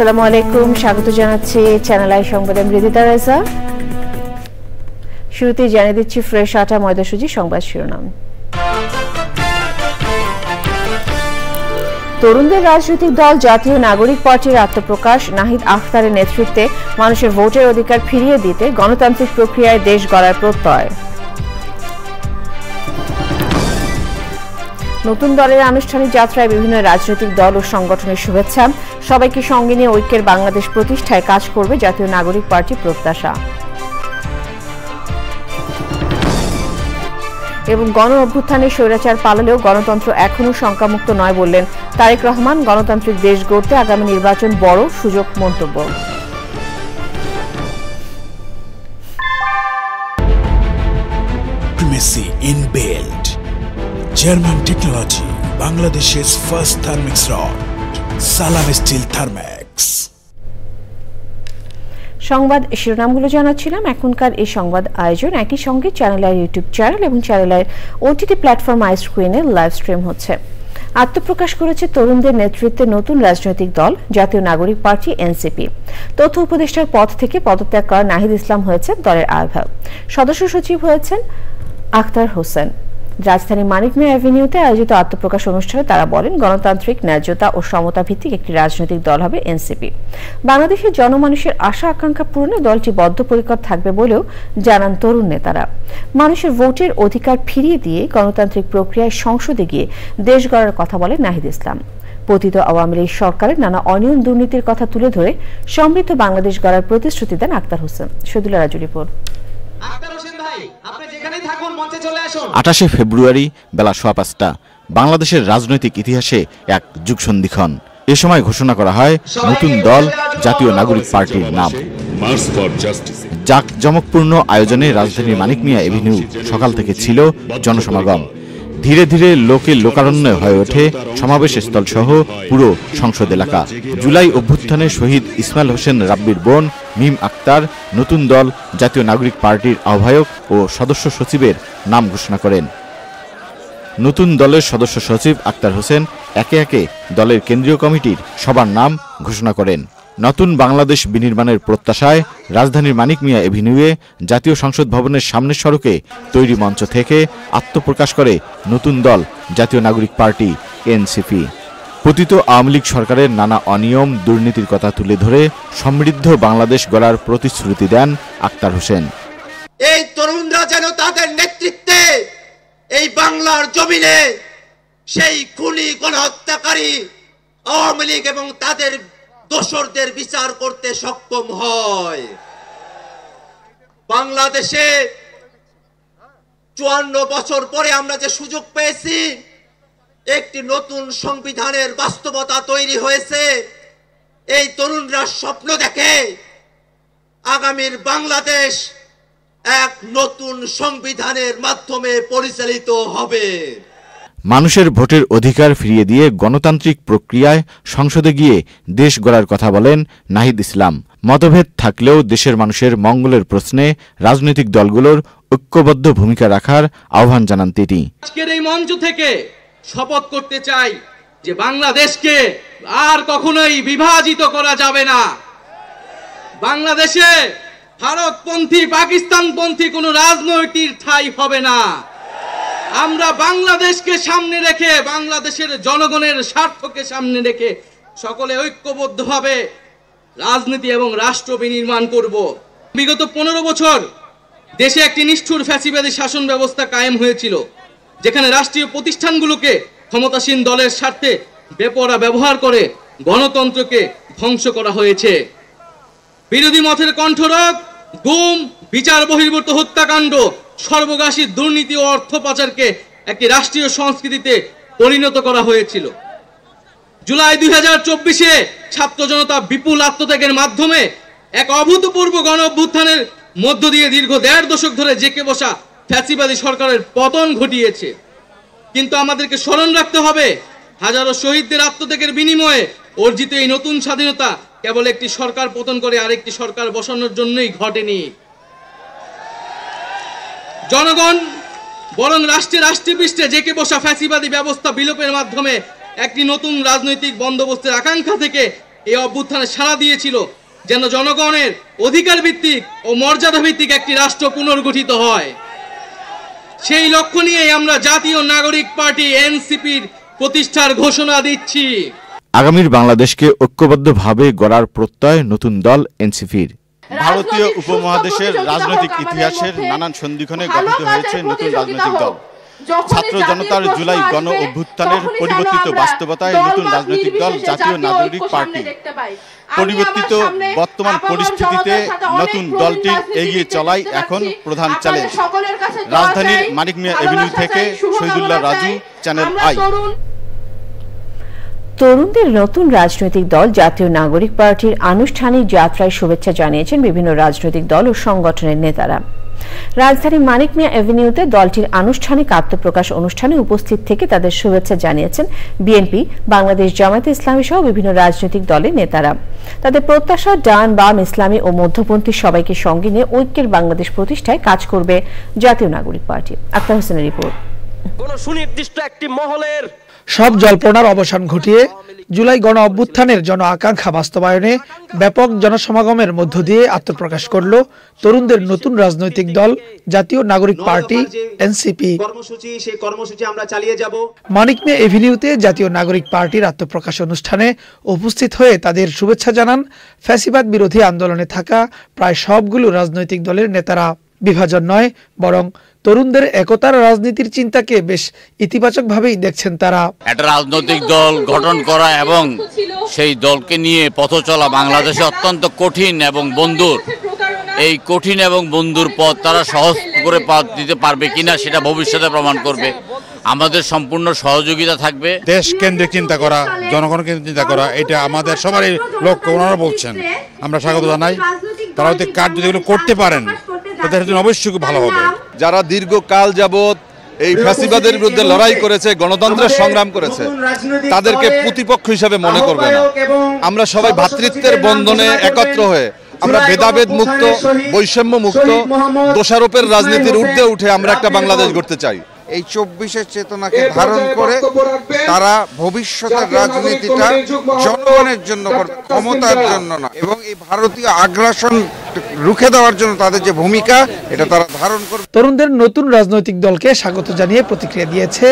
আসসালামু আলাইকুম, স্বাগত জানাচ্ছি চ্যানেল আই সংবাদে মৃদিতা রেজা। শুরুতেই জানিয়ে দিচ্ছি ফ্রেশ আটা ময়দাসুজি সংবাদ শিরোনাম। তরুণদের রাজনৈতিক দল জাতীয় নাগরিক পার্টির আত্মপ্রকাশ, নাহিদ আখতারের নেতৃত্বে মানুষের ভোটের অধিকার ফিরিয়ে দিতে গণতান্ত্রিক প্রক্রিয়ায় দেশ গড়ার প্রত্যয়। নতুন দলের আনুষ্ঠানিক যাত্রায় বিভিন্ন রাজনৈতিক দল ও সংগঠনের শুভেচ্ছা, সবাইকে সঙ্গে নিয়ে ঐক্যের বাংলাদেশ প্রতিষ্ঠায় কাজ করবে জাতীয় নাগরিক পার্টি প্রত্যাশা। এবং গণ অভ্যুত্থানে স্বৈরাচার পালালেও গণতন্ত্র এখনো শঙ্কামুক্ত নয় বললেন তারেক রহমান। গণতান্ত্রিক দেশ গড়তে আগামী নির্বাচন বড় সুযোগ মন্তব্য। Primacy inbuilt. German technology, Bangladesh's first thermix rod, Salam Steel Thermax. সংবাদ শিরোনামগুলো জানাচ্ছিলাম। এখনকার এই সংবাদ আয়োজন একই সঙ্গে চ্যানেলের ইউটিউব চ্যানেল এবং চ্যানেলের ওটিটি প্ল্যাটফর্ম আইস্ক্রিনে লাইভ স্ট্রিম হচ্ছে। আত্মপ্রকাশ করেছে তরুণদের নেতৃত্বে নতুন রাজনৈতিক দল জাতীয় নাগরিক পার্টি এনসিপি। তথ্য উপদেষ্টার পদ থেকে পদত্যাগ করা নাহিদ ইসলাম হয়েছেন দলের আহ্বায়ক। সদস্য সচিব হয়েছেন আখতার হোসেন। রাজধানী মানিক মিয়া অ্যাভিনিউতে আয়োজিত আত্মপ্রকাশ অনুষ্ঠানে তারা বলেন, গণতান্ত্রিক ন্যায্যতা ও সমতা ভিত্তিক একটি রাজনৈতিক দল হবে এনসিপি। বাংলাদেশের জনমানুষের আশা আকাঙ্ক্ষা পূরণে দলটি বদ্ধপরিকর থাকবে বলেও জানান তরুণ নেতারা। মানুষের ভোটের অধিকার ফিরিয়ে দিয়ে গণতান্ত্রিক প্রক্রিয়ায় সংসদে গিয়ে দেশ গড়ার কথা বলেন নাহিদ ইসলাম। পতিত আওয়ামী লীগ সরকারের নানা অনিয়ম দুর্নীতির কথা তুলে ধরে সমৃদ্ধ বাংলাদেশ গড়ার প্রতিশ্রুতি দেন আখতার হোসেন। শহীদুল্লাহ রাজু রিপোর্ট। 28শে ফেব্রুয়ারি বেলা 5:15 বাংলাদেশের রাজনৈতিক ইতিহাসে এক যুগসন্ধিক্ষণ। এ সময় ঘোষণা করা হয় নতুন দল জাতীয় নাগরিক পার্টির নাম। জাঁকজমকপূর্ণ আয়োজনে রাজধানীর মানিক মিয়া এভিনিউ সকাল থেকে ছিল জনসমাগম। ধীরে ধীরে লোকে লোকারণ্য হয়ে ওঠে সমাবেশ স্থল সহ পুরো সংসদ এলাকা। জুলাই অভ্যুত্থানে শহীদ ইসমাইল হোসেন রাব্বির বোন মিম আক্তার নতুন দল জাতীয় নাগরিক পার্টির আহ্বায়ক ও সদস্য সচিবের নাম ঘোষণা করেন। নতুন দলের সদস্য সচিব আক্তার হোসেন একে একে দলের কেন্দ্রীয় কমিটির সবার নাম ঘোষণা করেন। নতুন বাংলাদেশ বিনির্মাণের প্রত্যাশায় রাজধানীর মানিক মিয়া এভিনিউয়ে জাতীয় সংসদ ভবনের সামনের সড়কে তৈরি মঞ্চ থেকে আত্মপ্রকাশ করে নতুন দল জাতীয় নাগরিক পার্টি এনসিপি। পতিত আওয়ামী লীগ সরকারের নানা অনিয়ম দুর্নীতির কথা তুলে ধরে সমৃদ্ধ বাংলাদেশ গড়ার প্রতিশ্রুতি দেন আক্তার হোসেন। এই তরুণরা যেন তাদের নেতৃত্বে এই বাংলার জমিনে সেই খুনি গণহত্যাকারী আওয়ামী লীগ এবং তাদের দোসরদের বিচার করতে সক্ষম হয়। বাংলাদেশে 54 বছর পরে আমরা যে সুযোগ পেয়েছি, একটি নতুন সংবিধানের বাস্তবতা তৈরি হয়েছে। এই তরুণরা স্বপ্ন দেখে আগামীর বাংলাদেশ এক নতুন সংবিধানের মাধ্যমে পরিচালিত হবে। মানুষের ভোটের অধিকার ফিরিয়ে দিয়ে গণতান্ত্রিক প্রক্রিয়ায় সংসদে গিয়ে দেশ গড়ার কথা বলেন নাহিদ ইসলাম। মতভেদ থাকলেও দেশের মানুষের মঙ্গলের প্রশ্নে রাজনৈতিক দলগুলোর ঐক্যবদ্ধ ভূমিকা রাখার আহ্বান জানান তিনি। আজকের এই মঞ্চ থেকে শপথ করতে চাই যে বাংলাদেশকে আর কখনোই বিভাজিত করা যাবে না। বাংলাদেশে ভারতপন্থী পাকিস্তানপন্থী কোনো রাজনৈতিক ঠাঁই হবে না। আমরা বাংলাদেশকে সামনে রেখে, বাংলাদেশের জনগণের স্বার্থকে সামনে রেখে সকলে ঐক্যবদ্ধভাবে রাজনীতি এবং রাষ্ট্র বিনির্মাণ করব। বিগত 15 বছর দেশে একটি নিষ্ঠুর ফ্যাসিবাদী শাসন ব্যবস্থা কায়েম হয়েছিল, যেখানে রাষ্ট্রীয় প্রতিষ্ঠানগুলোকে ক্ষমতাসীন দলের স্বার্থে বেপরোয়া ব্যবহার করে গণতন্ত্রকে ধ্বংস করা হয়েছে। বিরোধী মতের কণ্ঠরোধ, গুম, বিচার বহির্ভূত হত্যাকাণ্ড, সর্বগ্রাসী দুর্নীতি ও অর্থ পাচারকে একটি রাষ্ট্রীয় সংস্কৃতিতে পরিণত করা হয়েছিল। জুলাই 2024-এ ছাত্র জনতা বিপুল আত্মত্যাগের মাধ্যমে এক অভূতপূর্ব গণ অভ্যুত্থানের মধ্য দিয়ে দীর্ঘ 1.5 দশক ধরে জেঁকে বসা ফ্যাসিবাদী সরকারের পতন ঘটিয়েছে। কিন্তু আমাদেরকে স্মরণ রাখতে হবে, হাজারো শহীদদের আত্মত্যাগের বিনিময়ে অর্জিত এই নতুন স্বাধীনতা কেবল একটি সরকার পতন করে আরেকটি সরকার বসানোর জন্যই ঘটেনি। জনগণ বরং রাষ্ট্রে পৃষ্ঠে জেঁকে বসা ফ্যাসিবাদী ব্যবস্থা বিলোপের মাধ্যমে একটি নতুন রাজনৈতিক বন্দোবস্তের আকাঙ্ক্ষা থেকে এই অভ্যুত্থানে সাড়া দিয়েছিল যেন জনগণের অধিকার ভিত্তিক ও মর্যাদা ভিত্তিক একটি রাষ্ট্র পুনর্গঠিত হয়। সেই লক্ষ্য নিয়েই আমরা জাতীয় নাগরিক পার্টি এনসিপির প্রতিষ্ঠার ঘোষণা দিচ্ছি। আগামীর বাংলাদেশকে ঐক্যবদ্ধভাবে গড়ার প্রত্যয় নতুন দল এনসিপির। ভারতীয় উপমহাদেশের রাজনৈতিক ইতিহাসের নানান সন্ধিক্ষণে গঠিত হয়েছে নতুন রাজনৈতিক দল। ছাত্র জনতার জুলাই গণ অভ্যুত্থানের পরিবর্তিত বাস্তবতায় নতুন রাজনৈতিক দল জাতীয় নাগরিক পার্টি। পরিবর্তিত বর্তমান পরিস্থিতিতে নতুন দলটির এগিয়ে চলাই এখন প্রধান চ্যালেঞ্জ। রাজধানীর মানিক মিয়া এভিনিউ থেকে শহীদুল্লাহ রাজু, চ্যানেল আই। তরুণদের নতুন রাজনৈতিক দল জাতীয় নাগরিক পার্টির আনুষ্ঠানিক যাত্রায় শুভেচ্ছা জানিয়েছেন বিভিন্ন রাজনৈতিক দল ও সংগঠনের নেতারা। রাজধানীর মানিক মিয়া এভিনিউতে দলটির আনুষ্ঠানিক আত্মপ্রকাশ অনুষ্ঠানে উপস্থিত থেকে তাদের শুভেচ্ছা জানিয়েছেন বিএনপি, বাংলাদেশ জামায়াতে ইসলামী সহ বিভিন্ন রাজনৈতিক দলের নেতারা। তাদের প্রত্যাশা, ডান বাম ইসলামী ও মধ্যপন্থী সবাইকে সঙ্গে নিয়ে ঐক্যের বাংলাদেশ প্রতিষ্ঠায় কাজ করবে জাতীয় নাগরিক পার্টি। আক্তার হোসেনের রিপোর্ট। কোন সুনির্দিষ্ট একটি মহলের সব জল্পনার অবসান ঘটিয়ে জুলাই গণ অভ্যুত্থানের জন আকাঙ্ক্ষা বাস্তবায়নে ব্যাপক জনসমাগমের মধ্য দিয়ে আত্মপ্রকাশ করল তরুণদের নতুন রাজনৈতিক দল জাতীয় নাগরিক পার্টি এনসিপি। মানিক মিয়া এভিনিউতে জাতীয় নাগরিক পার্টির আত্মপ্রকাশ অনুষ্ঠানে উপস্থিত হয়ে তাদের শুভেচ্ছা জানান ফ্যাসিবাদ বিরোধী আন্দোলনে থাকা প্রায় সবগুলো রাজনৈতিক দলের নেতারা। বিভাজন নয়, বরং তরুণদের একতার রাজনীতির চিন্তাকে বেশ ইতিবাচকভাবেই দেখছেন তারা। একটা রাজনৈতিক দল গঠন করা এবং সেই দলকে নিয়ে পথ চলা বাংলাদেশে অত্যন্ত কঠিন এবং বন্ধুর। এই কঠিন এবং বন্ধুর পথ তারা সহজ করে পথ দিতে পারবে কিনা সেটা ভবিষ্যতে প্রমাণ করবে। আমাদের সম্পূর্ণ সহযোগিতা থাকবে। দেশ কেন্দ্রিক চিন্তা করা, জনগণ কেন্দ্রিক চিন্তা করা, এটা আমাদের সবারই লক্ষ্য। ওনারা বলছেন, আমরা স্বাগত জানাই। তারা যদি কাজ যদি এগুলো করতে পারেন তাদের জন্য অবশ্যই খুব ভালো হবে। যারা দীর্ঘকাল যাবৎ এই ফ্যাসিবাদের বিরুদ্ধে লড়াই করেছে, গণতন্ত্রের সংগ্রাম করেছে, তাদেরকে প্রতিপক্ষ হিসাবে মনে করবে না। আমরা সবাই ভ্রাতৃত্বের বন্ধনে একত্র হয়ে আমরা ভেদাভেদ মুক্ত, বৈষম্য মুক্ত, দোষারোপের রাজনীতির ঊর্ধ্বে উঠে আমরা একটা বাংলাদেশ গড়তে চাই। এই ২৪-এর চেতনাকে ধারণ করে তারা ভবিষ্যতের রাজনীতিটা জনগণের জন্য করবে, ক্ষমতার জন্য না। এবং এই ভারতীয় আগ্রাসন রুখে দেওয়ার জন্য তাদের যে ভূমিকা, এটা তারা ধারণ করবে। তরুণদের নতুন রাজনৈতিক দলকে স্বাগত জানিয়ে প্রতিক্রিয়া দিয়েছে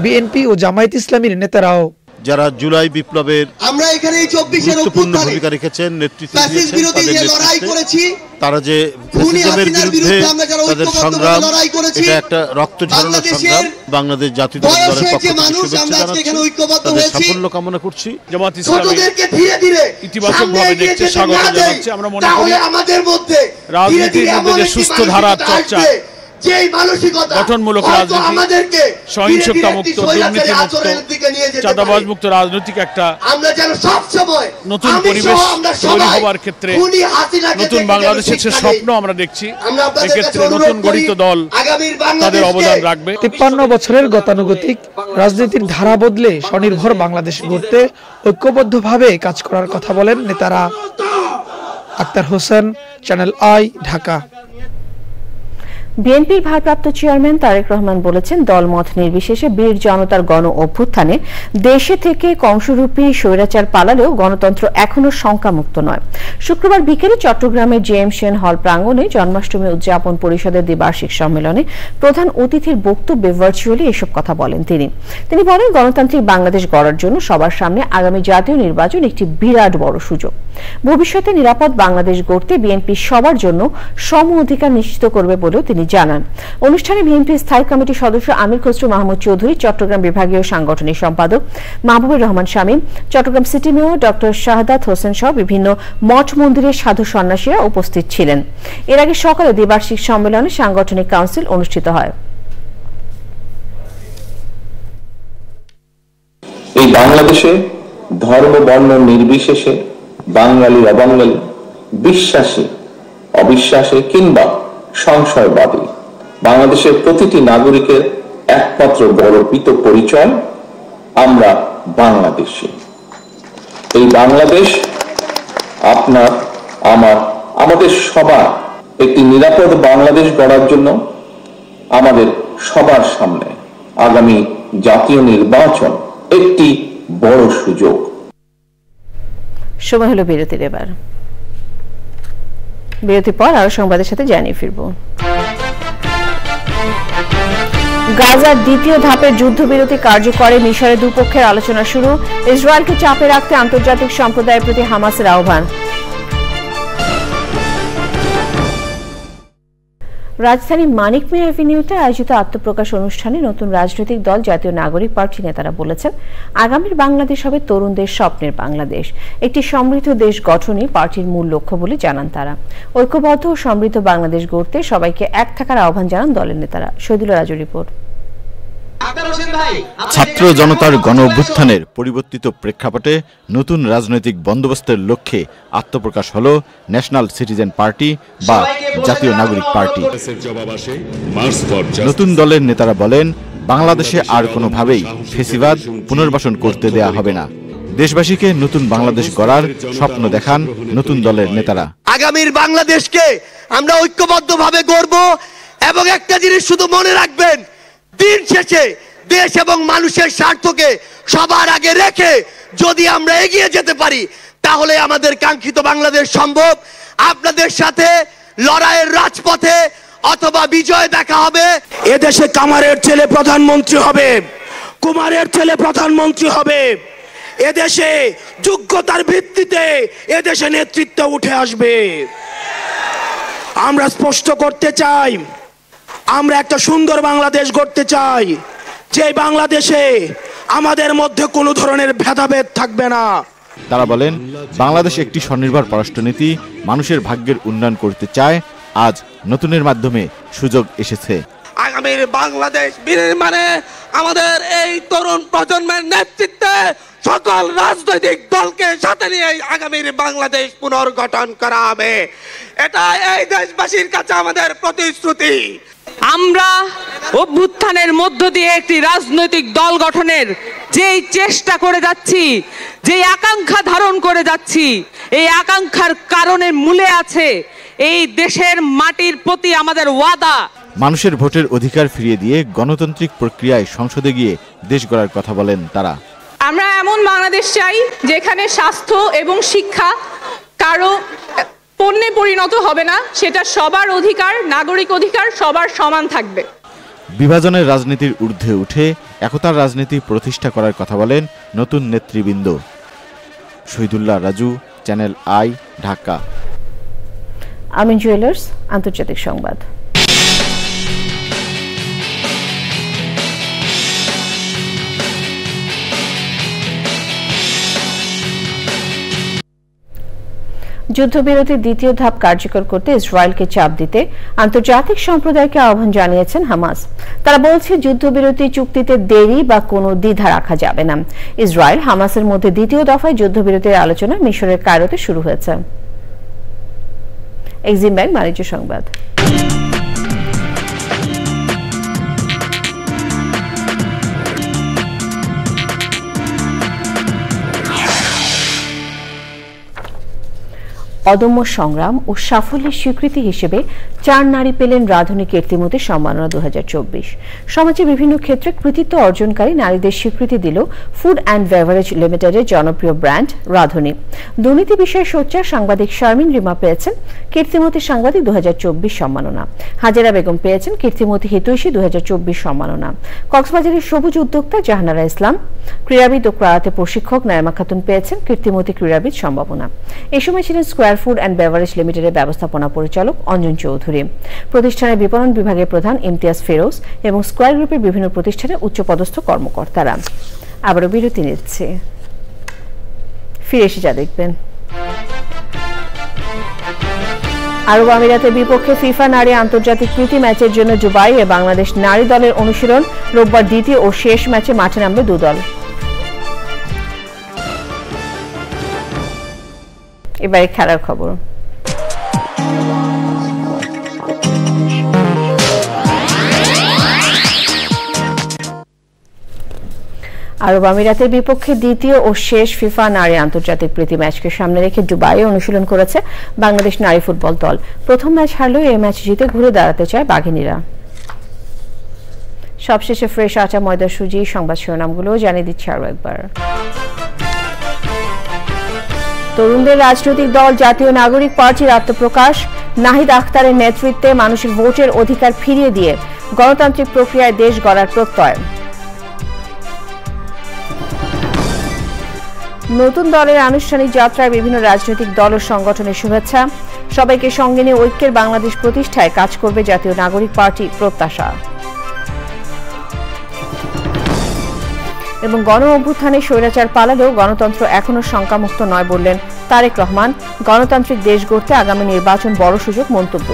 বিএনপি ও জামায়াত ইসলামীর নেতারাও। যারা জুলাই বিপ্লবের আমরা এখানে এই 24-এর গুরুত্বপূর্ণ ভূমিকা রেখেছেন, নেতৃত্ব দিয়েছেন, তাদের লড়াই করেছি, তারা যে ফ্যাসিজমের বিরুদ্ধে তাদের সংগ্রাম, এটা একটা রক্ত ঝরানো সংগ্রাম। বাংলাদেশ জাতীয়তাবাদী দলের পক্ষ থেকে শুভেচ্ছা জানাচ্ছি, তাদের সাফল্য কামনা করছি। জামায়াত ইসলামী ইতিবাচকভাবে দেখছে, স্বাগত জানাচ্ছে। আমরা মনে করি আমাদের মধ্যে রাজনীতির মধ্যে যে সুস্থ ধারার চর্চা, গঠনমূলক রাজনীতি, সহিংসতা মুক্ত, দুর্নীতি মুক্ত, চাঁদাবাজ মুক্ত রাজনৈতিক একটা নতুন পরিবেশ তৈরি হবার ক্ষেত্রে নতুন বাংলাদেশের যে স্বপ্ন আমরা দেখছি, এক্ষেত্রে নতুন গঠিত দল তাদের অবদান রাখবে। ৫৩ বছরের গতানুগতিক রাজনীতির ধারা বদলে স্বনির্ভর বাংলাদেশ গড়তে ঐক্যবদ্ধভাবে কাজ করার কথা বলেন নেতারা। Akhtar Hossain, Channel I, Dhaka. বিএনপির ভারপ্রাপ্ত চেয়ারম্যান তারেক রহমান বলেছেন, দলমত নির্বিশেষে বীর জনতার গণ অভ্যুত্থানে দেশে থেকে কংসরূপী স্বৈরাচার পালালেও গণতন্ত্র এখনো শঙ্কামুক্ত নয়। শুক্রবার বিকেলে চট্টগ্রামের জেএম সেন হল প্রাঙ্গণে জন্মাষ্টমী উদযাপন পরিষদের দ্বিবার্ষিক সম্মেলনে প্রধান অতিথির বক্তব্যে ভার্চুয়ালি এসব কথা বলেন তিনি বলেন, গণতান্ত্রিক বাংলাদেশ গড়ার জন্য সবার সামনে আগামী জাতীয় নির্বাচন একটি বিরাট বড় সুযোগ। ভবিষ্যতে নিরাপদ বাংলাদেশ গড়তে বিএনপি সবার জন্য সম অধিকার নিশ্চিত করবে বলেও তিনি জানান। অনুষ্ঠানে বিএনপির স্থায়ী কমিটির সদস্য আমির খসরু মাহমুদ চৌধুরী, চট্টগ্রাম বিভাগীয় সাংগঠনিক সম্পাদক Mahbubur Rahman Shamim, Chattogram city mayor doctor Shahadat Hossain সহ বিভিন্ন মঠ মন্দিরের সাধু সন্ন্যাসীরা উপস্থিত ছিলেন। এর আগে সকালে দ্বিবার্ষিক সম্মেলনে সাংগঠনিক কাউন্সিল অনুষ্ঠিত হয়। এই বাংলাদেশে ধর্ম বর্ণ নির্বিশেষে বাঙালি অবাঙালি, বিশ্বাসী অবিশ্বাসী কিংবা সংশয়বাদী, বাংলাদেশের প্রতিটি নাগরিকের একমাত্র গর্বিত পরিচয়, আমরা বাংলাদেশী। এই বাংলাদেশ আপনার, আমার, আমাদের সবার একটি নিরাপদ বাংলাদেশ গড়ার জন্য আমাদের সবার সামনে আগামী জাতীয় নির্বাচন একটি বড় সুযোগ। সময় হলো বিরতির। এবার বিরতির পর আরো সংবাদের সাথে জানিয়ে ফিরব। গাজার দ্বিতীয় ধাপের যুদ্ধবিরতি কার্যকরে মিশরে দুপক্ষের আলোচনা শুরু। ইসরায়েলকে চাপে রাখতে আন্তর্জাতিক সম্প্রদায়ের প্রতি হামাসের আহ্বান। রাজধানী মানিক মিয়া এভিনিউতে আয়োজিত আত্মপ্রকাশ অনুষ্ঠানে নতুন রাজনৈতিক দল জাতীয় নাগরিক পার্টি নেতারা বলেছেন, আগামীর বাংলাদেশ হবে তরুণদের স্বপ্নের বাংলাদেশ। একটি সমৃদ্ধ দেশ গঠনই পার্টির মূল লক্ষ্য বলে জানান তারা। ঐক্যবদ্ধ ও সমৃদ্ধ বাংলাদেশ গড়তে সবাইকে এক থাকার আহ্বান জানান দলের নেতারা। শহীদুল্লাহ রাজু রিপোর্ট। ছাত্র জনতার গণ অভ্যুত্থানের পরিবর্তিত প্রেক্ষাপটে নতুন রাজনৈতিক বন্দোবস্তের লক্ষ্যে আত্মপ্রকাশ হল ন্যাশনাল সিটিজেন পার্টি বা জাতীয় নাগরিক পার্টি। নতুন দলের নেতারা বলেন, বাংলাদেশে আর কোনোভাবেই ফ্যাসিবাদ পুনর্বাসন করতে দেয়া হবে না। দেশবাসীকে নতুন বাংলাদেশ গড়ার স্বপ্ন দেখান নতুন দলের নেতারা। আগামীর বাংলাদেশকে আমরা ঐক্যবদ্ধভাবে গড়ব এবং একটা জিনিস শুধু মনে রাখবেন, দিন শেষে দেশ এবং মানুষের স্বার্থকে সবার আগে রেখে যদি আমরা এগিয়ে যেতে পারি তাহলে আমাদের কাঙ্ক্ষিত বাংলাদেশ সম্ভব। আপনাদের সাথে লড়াইয়ের রাজপথে অথবা বিজয় দেখা হবে। এদেশে কামারের ছেলে প্রধানমন্ত্রী হবে, কুমারের ছেলে প্রধানমন্ত্রী হবে। এদেশে যোগ্যতার ভিত্তিতে এদেশে নেতৃত্ব উঠে আসবে। আমরা স্পষ্ট করতে চাই, আমরা একটা সুন্দর বাংলাদেশ গড়তে চাই, যে বাংলাদেশে আমাদের মধ্যে কোনো ধরনের ভেদাভেদ থাকবে না। তারা বলেন, বাংলাদেশ একটি স্বনির্ভর পররাষ্ট্রনীতি মানুষের ভাগ্যের উন্নয়ন করতে চায়। আজ নতুনের মাধ্যমে সুযোগ এসেছে। আগামীর বাংলাদেশ বিনির্মাণে আমাদের এই তরুণ প্রজন্মের নেতৃত্বে সকল রাজনৈতিক দলকে সাথে নিয়ে আগামীর বাংলাদেশ পুনর্গঠন করা হবে। এটা এই দেশবাসীর কাছে আমাদের প্রতিশ্রুতি। আমরা অভ্যুত্থানের মধ্য দিয়ে একটি রাজনৈতিক দল গঠনের যেই চেষ্টা করে যাচ্ছি, যেই আকাঙ্ক্ষা ধারণ করে যাচ্ছি, এই আকাঙ্ক্ষার কারণে মূলে আছে এই দেশের মাটির প্রতি আমাদের ওয়াদা। মানুষের ভোটের অধিকার ফিরিয়ে দিয়ে গণতান্ত্রিক প্রক্রিয়ায় সংসদে গিয়ে দেশ গড়ার কথা বলেন তারা। আমরা এমন বাংলাদেশ চাই যেখানে স্বাস্থ্য এবং শিক্ষা কারো পণ্যে পরিণত হবে না, সেটা সবার অধিকার, নাগরিক অধিকার সবার সমান থাকবে। বিভাজনের রাজনীতির ঊর্ধ্বে উঠে একতার রাজনীতি প্রতিষ্ঠা করার কথা বলেন নতুন নেতৃবৃন্দ। Shahidullah Raju, channel I, Dhaka. Amin jewellers, আন্তর্জাতিক সংবাদ। যুদ্ধবিরতির দ্বিতীয় ধাপ কার্যকর করতে ইসরায়েলকে চাপ দিতে আন্তর্জাতিক সম্প্রদায়কে আহ্বান জানিয়েছেন হামাস। তারা বলছে, যুদ্ধবিরতি চুক্তিতে দেরি বা কোনো দ্বিধা রাখা যাবে না। ইসরায়েল হামাসের মধ্যে দ্বিতীয় দফায় যুদ্ধবিরতির আলোচনা মিশরের কায়রোতে শুরু হয়েছে। এক্সিম ব্যাংক বাণিজ্য সংবাদ। অদম্য সংগ্রাম ও সাফল্যের স্বীকৃতি হিসেবে 4 নারী পেলেন রাধুনী কীর্তিমতী সম্মাননা 2024। সমাজে বিভিন্ন ক্ষেত্রে কৃতিত্ব অর্জনকারী নারীদের স্বীকৃতি দিল ফুড অ্যান্ড বেভারেজ লিমিটেডের জনপ্রিয় ব্র্যান্ড রাধুনী। দুর্নীতি বিষয়ে সোচ্চার সাংবাদিক শারমিন রিমা পেয়েছেন কীর্তিমতী সাংবাদিক 2024 সম্মাননা। হাজেরা বেগম পেয়েছেন কীর্তিমতী হিতৈষী 2024 সম্মাননা। কক্সবাজারের সবুজ উদ্যোক্তা জাহানারা ইসলাম, ক্রীড়াবিদ ও ক্রায়াতে প্রশিক্ষক নায়মা খাতুন পেয়েছেন কীর্তিমতী ক্রীড়াবিদ সম্ভাবনা। এ সময় ছিলেন স্কয়ার ফুড অ্যান্ড বেভারেজ লিমিটেডের ব্যবস্থাপনা পরিচালক অঞ্জন চৌধুরী, প্রতিষ্ঠানের বিপণন বিভাগের প্রধান ইমতিয়াজ ফেরোজ এবং স্কয়ার গ্রুপের বিভিন্ন প্রতিষ্ঠানের উচ্চপদস্থ কর্মকর্তারা। আবারও বিরতি নিচ্ছে, ফিরে এসে যা দেখবেন। আরব আমিরাতের বিপক্ষে ফিফা নারী আন্তর্জাতিক প্রীতি ম্যাচের জন্য দুবাইয়ে বাংলাদেশ নারী দলের অনুশীলন। রোববার দ্বিতীয় ও শেষ ম্যাচে মাঠে নামবে দু দল। এবারে খেলার খবর। আরব আমিরাতের বিপক্ষে দ্বিতীয় ও শেষ ফিফা নারী আন্তর্জাতিক প্রীতি ম্যাচকে সামনে রেখে দুবাইয়ে অনুশীলন করেছে বাংলাদেশ নারী ফুটবল দল। প্রথম ম্যাচ হারলেও এই ম্যাচ জিতে ঘুরে দাঁড়াতে চায় বাঘিনীরা। সবশেষে ফ্রেশ আটা, ময়দা, সুজি, সংবাদ শিরোনামগুলো জানিয়ে দিচ্ছি আরো একবার। তরুণদের রাজনৈতিক দল জাতীয় নাগরিক পার্টির আত্মপ্রকাশ, নাহিদ আখতারের নেতৃত্বে মানুষের ভোটের অধিকার ফিরিয়ে দিয়ে গণতান্ত্রিক প্রক্রিয়ায় দেশ গড়ার প্রত্যয়। নতুন দলের আনুষ্ঠানিক যাত্রায় বিভিন্ন রাজনৈতিক দল ও সংগঠনের শুভেচ্ছা, সবাইকে সঙ্গে নিয়ে ঐক্যের বাংলাদেশ প্রতিষ্ঠায় কাজ করবে জাতীয় নাগরিক পার্টি প্রত্যাশা। এবং গণ অভ্যুত্থানে স্বৈরাচার পালালেও গণতন্ত্র এখনো শঙ্কামুক্ত নয় বললেন তারেক রহমান। গণতান্ত্রিক দেশ গড়তে আগামী নির্বাচন বড় সুযোগ মন্তব্য।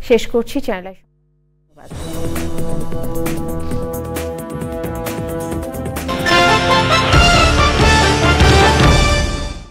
শেষ করছি চ্যানেল।